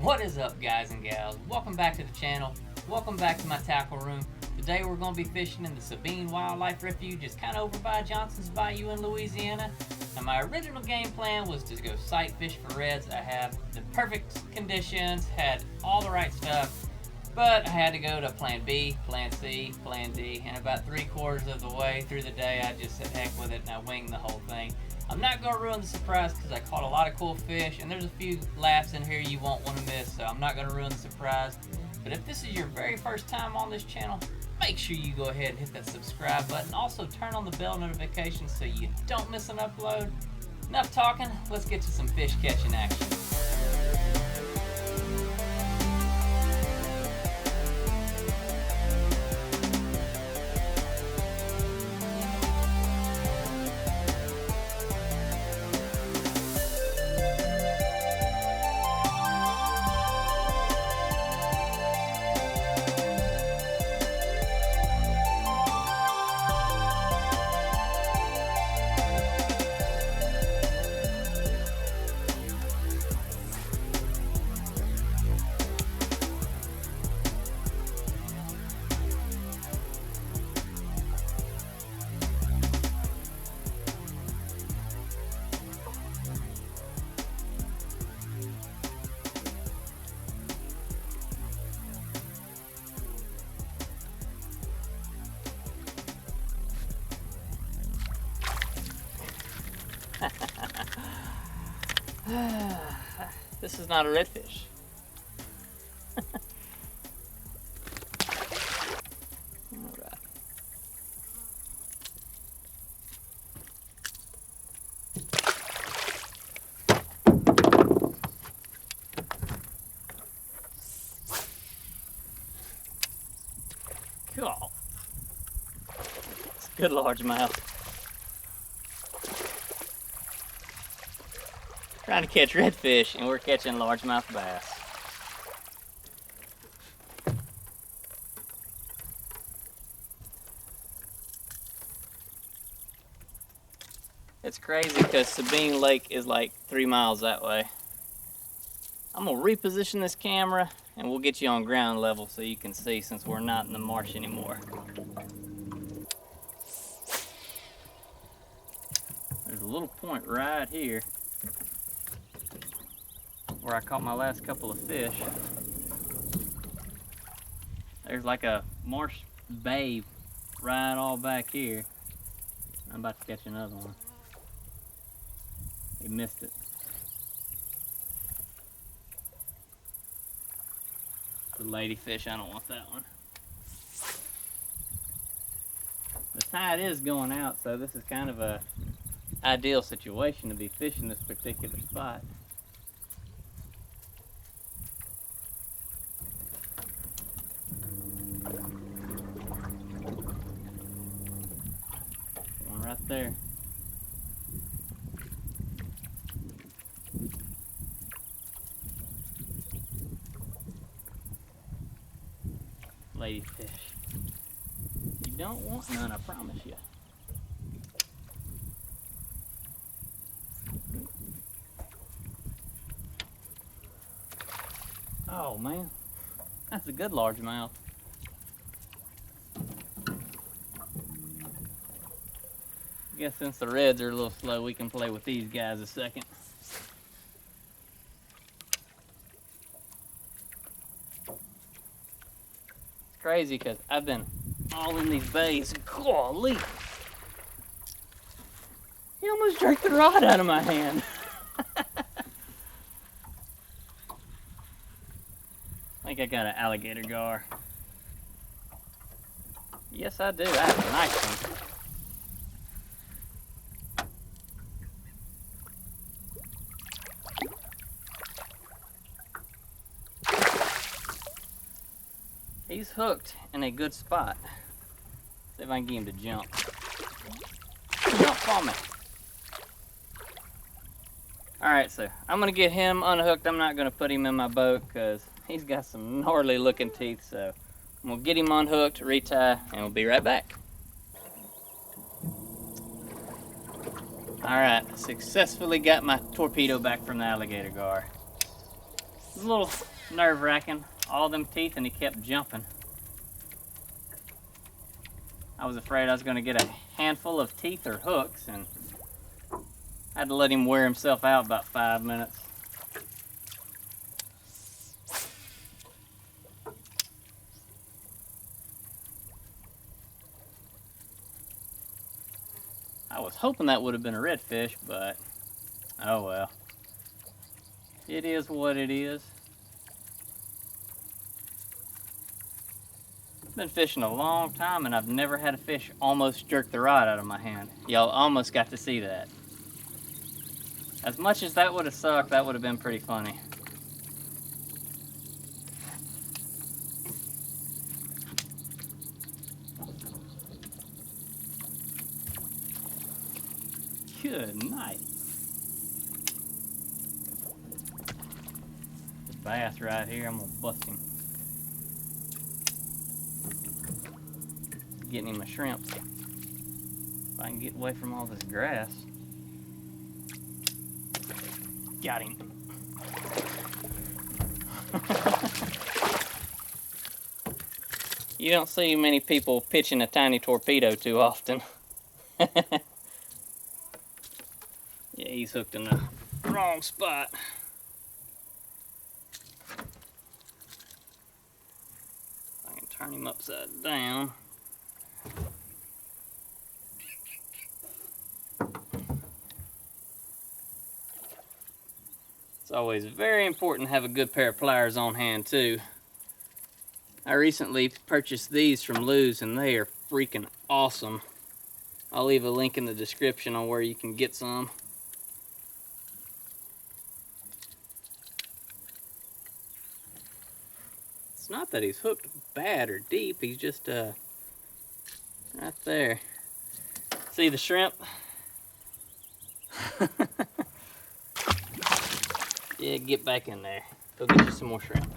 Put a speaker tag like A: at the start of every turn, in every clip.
A: What is up, guys and gals? Welcome back to the channel. Welcome back to my tackle room. Today we're going to be fishing in the Sabine Wildlife Refuge. It's kind of over by Johnson's Bayou in Louisiana. And my original game plan was to go sight fish for reds. I have the perfect conditions, had all the right stuff, but I had to go to plan B, plan C, plan D, and about 3/4 of the way through the day I just said heck with it and I winged the whole thing. I'm not going to ruin the surprise because I caught a lot of cool fish and there's a few laughs in here you won't want to miss, so I'm not going to ruin the surprise. But if this is your very first time on this channel, make sure you go ahead and hit that subscribe button. Also turn on the bell notifications so you don't miss an upload. Enough talking, let's get to some fish catching action. This is not a redfish. Alright. Cool. It's a good largemouth. Trying to catch redfish and we're catching largemouth bass. It's crazy because Sabine Lake is like 3 miles that way. I'm gonna reposition this camera and we'll get you on ground level so you can see since we're not in the marsh anymore. There's a little point right here where I caught my last couple of fish. There's like a marsh bay right all back here. I'm about to catch another one. He missed it. The ladyfish, I don't want that one. The tide is going out, so this is kind of a ideal situation to be fishing this particular spot. One right there. Ladyfish. You don't want none, I promise you. Oh man, that's a good largemouth. I guess since the reds are a little slow, we can play with these guys a second. It's crazy because I've been all in these bays. Golly! He almost jerked the rod out of my hand. I think I got an alligator gar. Yes, I do. I have a nice one. He's hooked in a good spot. See if I can get him to jump. Jump for me. Alright, so I'm going to get him unhooked. I'm not going to put him in my boat because he's got some gnarly looking teeth. So I'm going to get him unhooked, retie, and we'll be right back. Alright, successfully got my torpedo back from the alligator gar. was a little nerve-wracking. All them teeth, and he kept jumping. I was afraid I was going to get a handful of teeth or hooks, and I had to let him wear himself out about 5 minutes. I was hoping that would have been a redfish, but oh well. It is what it is. I've been fishing a long time, and I've never had a fish almost jerk the rod out of my hand. Y'all almost got to see that. As much as that would have sucked, that would have been pretty funny. Good night. The bass right here, I'm gonna bust him. Getting him a shrimp. If I can get away from all this grass. Got him. You don't see many people pitching a tiny torpedo too often. Yeah, he's hooked in the wrong spot. I can turn him upside down. It's always very important to have a good pair of pliers on hand too. I recently purchased these from Lou's, and they are freaking awesome. I'll leave a link in the description on where you can get some. It's not that he's hooked bad or deep, he's just right there. See the shrimp? Yeah, get back in there. Go get you some more shrimp.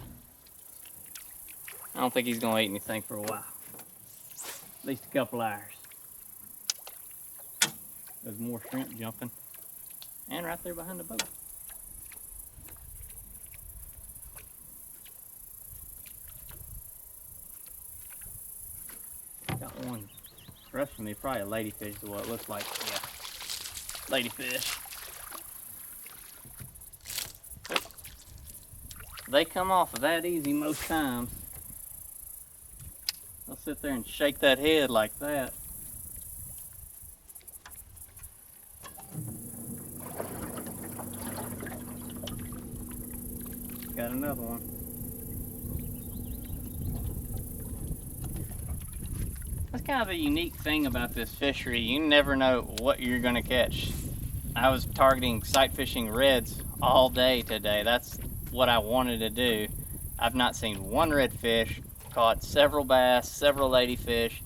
A: I don't think he's gonna eat anything for a while. At least a couple hours. There's more shrimp jumping. And right there behind the boat. Got one across from me, probably a ladyfish is what it looks like. Yeah, ladyfish. They come off that easy most times. They'll sit there and shake that head like that. Got another one. That's kind of a unique thing about this fishery. You never know what you're gonna catch. I was targeting sight fishing reds all day today. That's what I wanted to do. I've not seen one redfish, caught several bass, several ladyfish,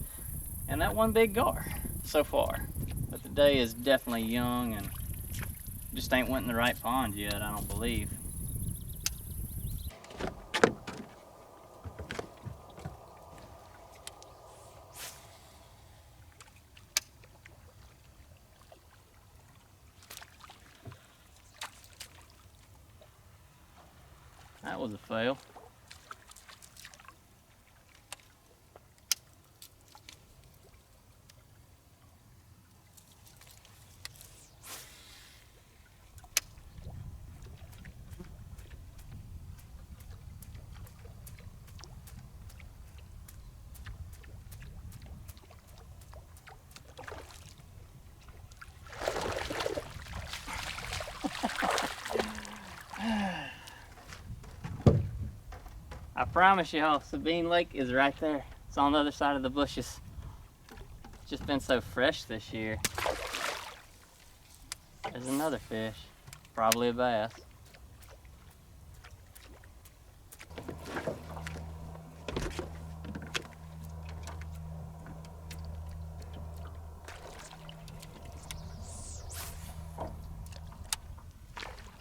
A: and that one big gar so far. But the day is definitely young and just ain't went in the right pond yet, I don't believe. That was a fail. I promise y'all, Sabine Lake is right there. It's on the other side of the bushes. It's just been so fresh this year. There's another fish, probably a bass.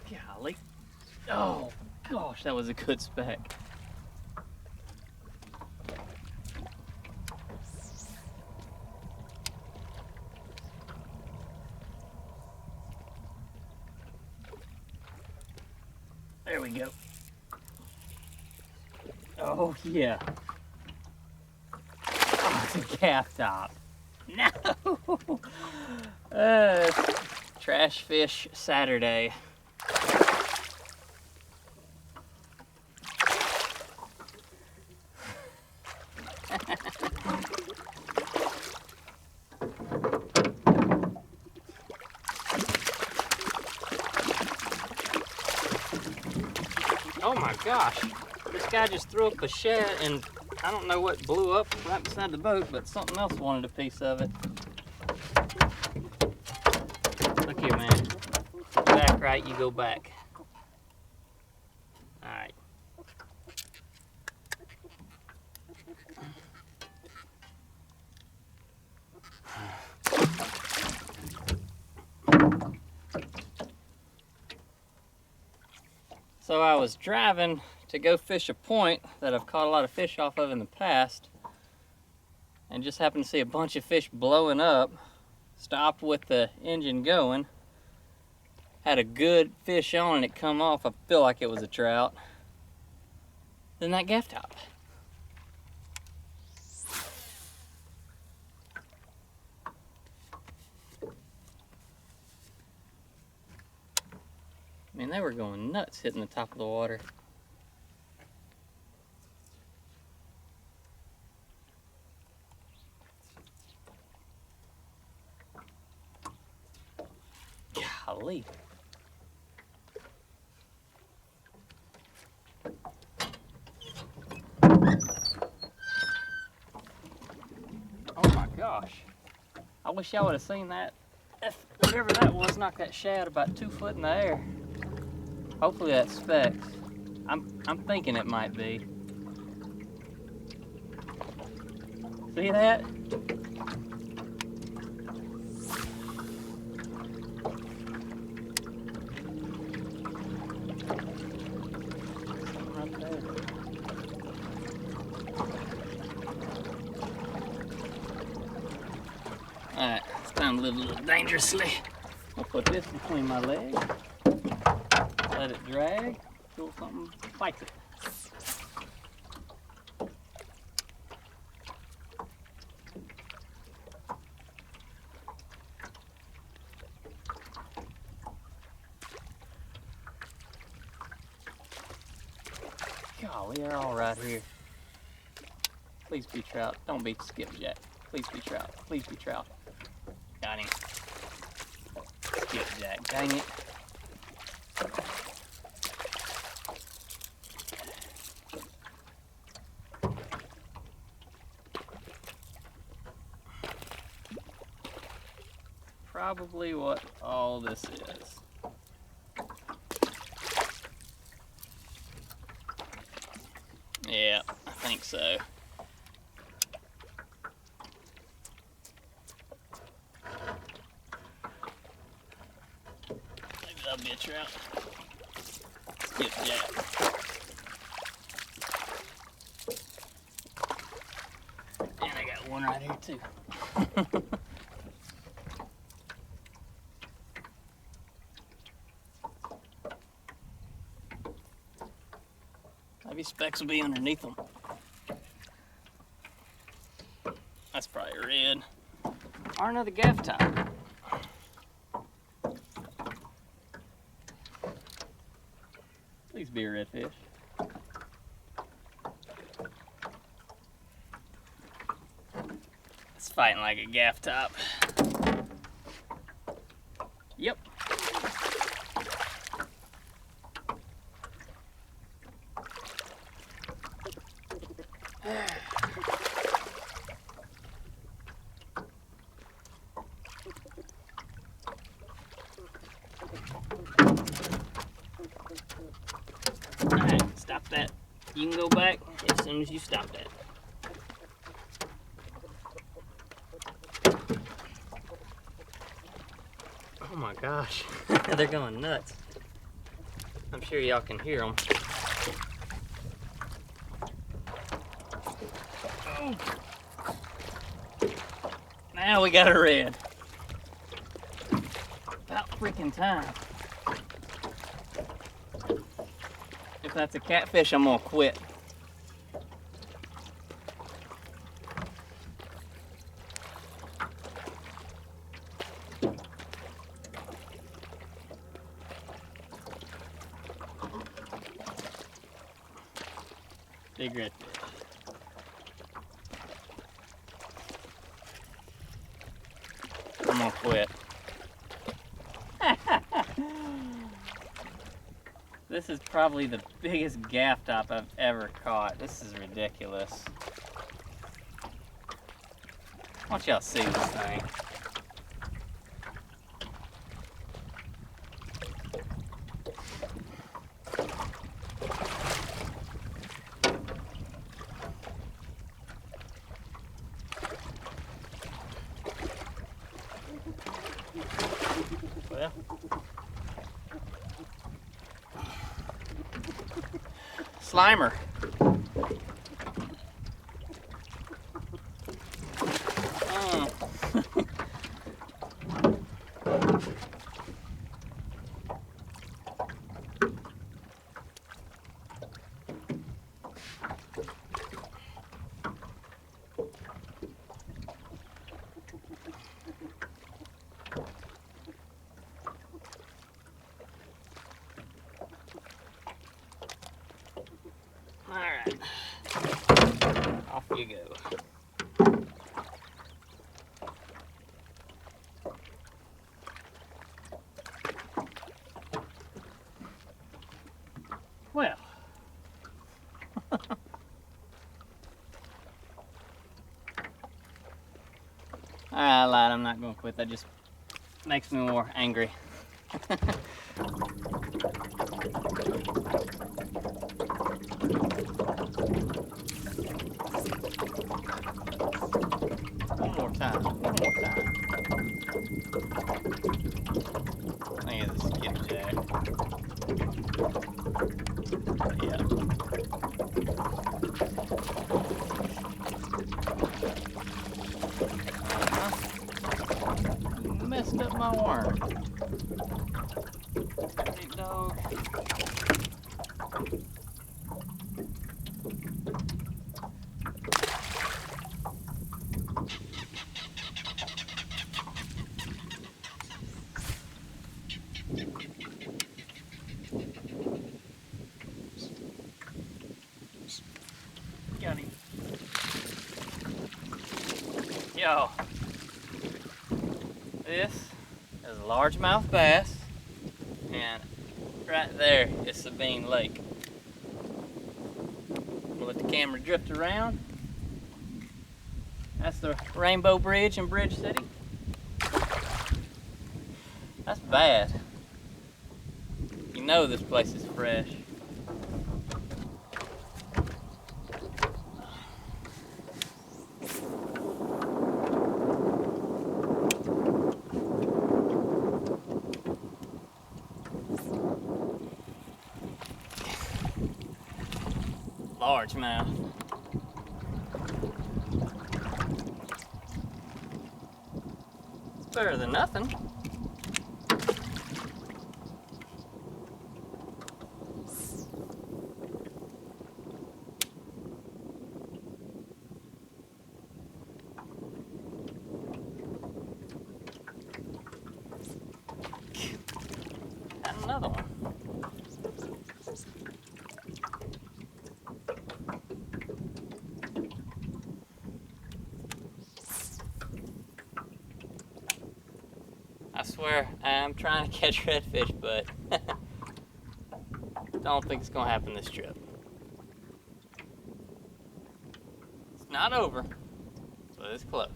A: Golly. Oh gosh, that was a good speck. There we go. Oh yeah. Oh, it's a calf top. No! Trash fish Saturday. Oh my gosh, this guy just threw up a shad and I don't know what blew up right beside the boat, but something else wanted a piece of it. Look here, man. Back right, you go back. Alright. So I was driving to go fish a point that I've caught a lot of fish off of in the past, and just happened to see a bunch of fish blowing up. Stopped with the engine going. Had a good fish on and it come off. I feel like it was a trout. Then that gaff top. Man, they were going nuts hitting the top of the water. Golly. Oh my gosh. I wish y'all would have seen that. If whatever that was knocked that shad about 2 foot in the air. Hopefully that's specks. I'm thinking it might be. See that? Right there. Alright, it's time to live a little dangerously. I'll put this between my legs. Let it drag till something bites it. Golly, they're all right here. Please be trout. Don't be skipjack. Please be trout. Please be trout. Got him. Skipjack. Dang it. Probably what all this is. Yeah, I think so. Maybe that'll be a trout. Skipjack. And I got one right here too. Maybe specks will be underneath them. That's probably red. Or another gaff top. Please be a redfish. It's fighting like a gaff top. Yep. Alright, stop that. You can go back as soon as you stop that. Oh my gosh, they're going nuts. I'm sure y'all can hear them. Now we got a red. About freaking time. If that's a catfish, I'm gonna quit. Big redfish. I'm gonna quit. This is probably the biggest gaff top I've ever caught. This is ridiculous. I want y'all to see this thing. Well, Slimer. Alright, off you go. Well, I lied, I'm not going to quit. That just makes me more angry. One more time. Look at this skipjack. Yeah. Messed up my worm. Big dog. Got him. Yo, this is a largemouth bass, and right there is Sabine Lake. We'll let the camera drift around. That's the Rainbow Bridge in Bridge City. That's bad. You know this place is fresh. Largemouth. It's better than nothing. Got another one. I swear, I'm trying to catch redfish, but don't think it's gonna happen this trip. It's not over, but it's close.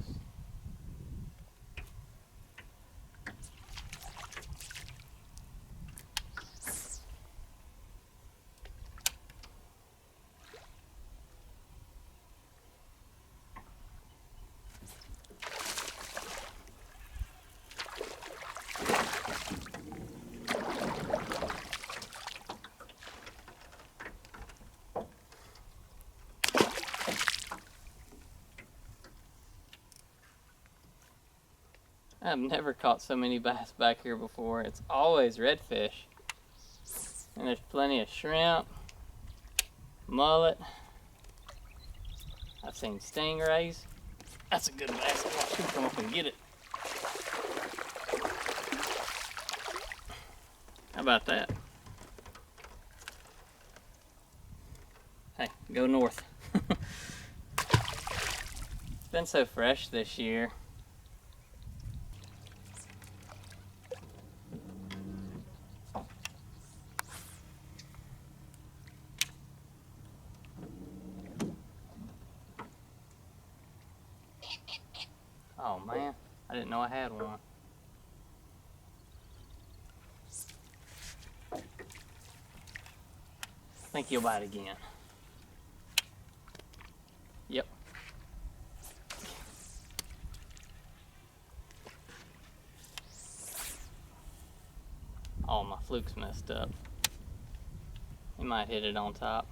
A: I've never caught so many bass back here before. It's always redfish. And there's plenty of shrimp, mullet. I've seen stingrays. That's a good bass. I'll watch him come up and get it. How about that? Hey, go north. It's been so fresh this year. Oh man, I didn't know I had one. I think you'll bite again. Yep. Oh, my fluke's messed up. He might hit it on top.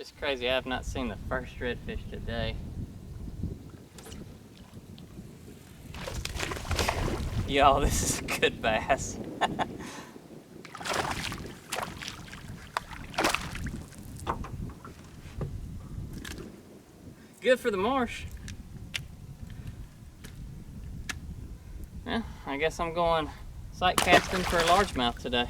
A: It's crazy, I have not seen the first redfish today. Y'all, this is a good bass. Good for the marsh. Yeah, I guess I'm going sight casting for a largemouth today.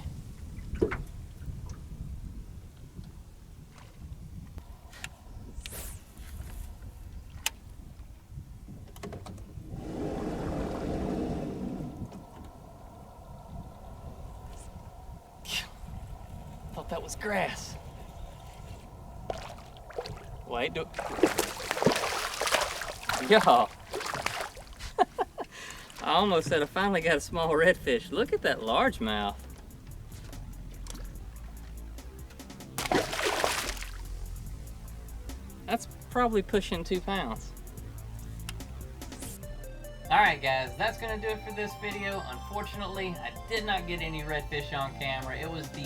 A: Thought that was grass. Wait, y'all. I almost said I finally got a small redfish. Look at that largemouth. That's probably pushing 2 pounds. Alright guys, that's going to do it for this video. Unfortunately, I did not get any redfish on camera. It was the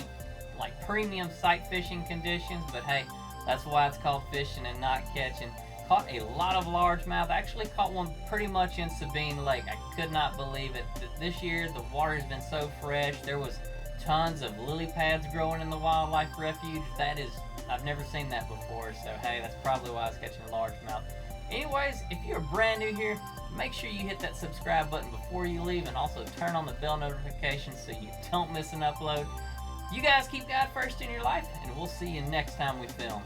A: premium sight fishing conditions, but hey, that's why it's called fishing and not catching. Caught a lot of largemouth. I actually caught one pretty much in Sabine Lake. I could not believe it. This year the water's been so fresh. There was tons of lily pads growing in the wildlife refuge. I've never seen that before, so hey, that's probably why I was catching a largemouth. Anyways, if you're brand new here, make sure you hit that subscribe button before you leave, and also turn on the bell notifications so you don't miss an upload. You guys keep God first in your life, and we'll see you next time we film.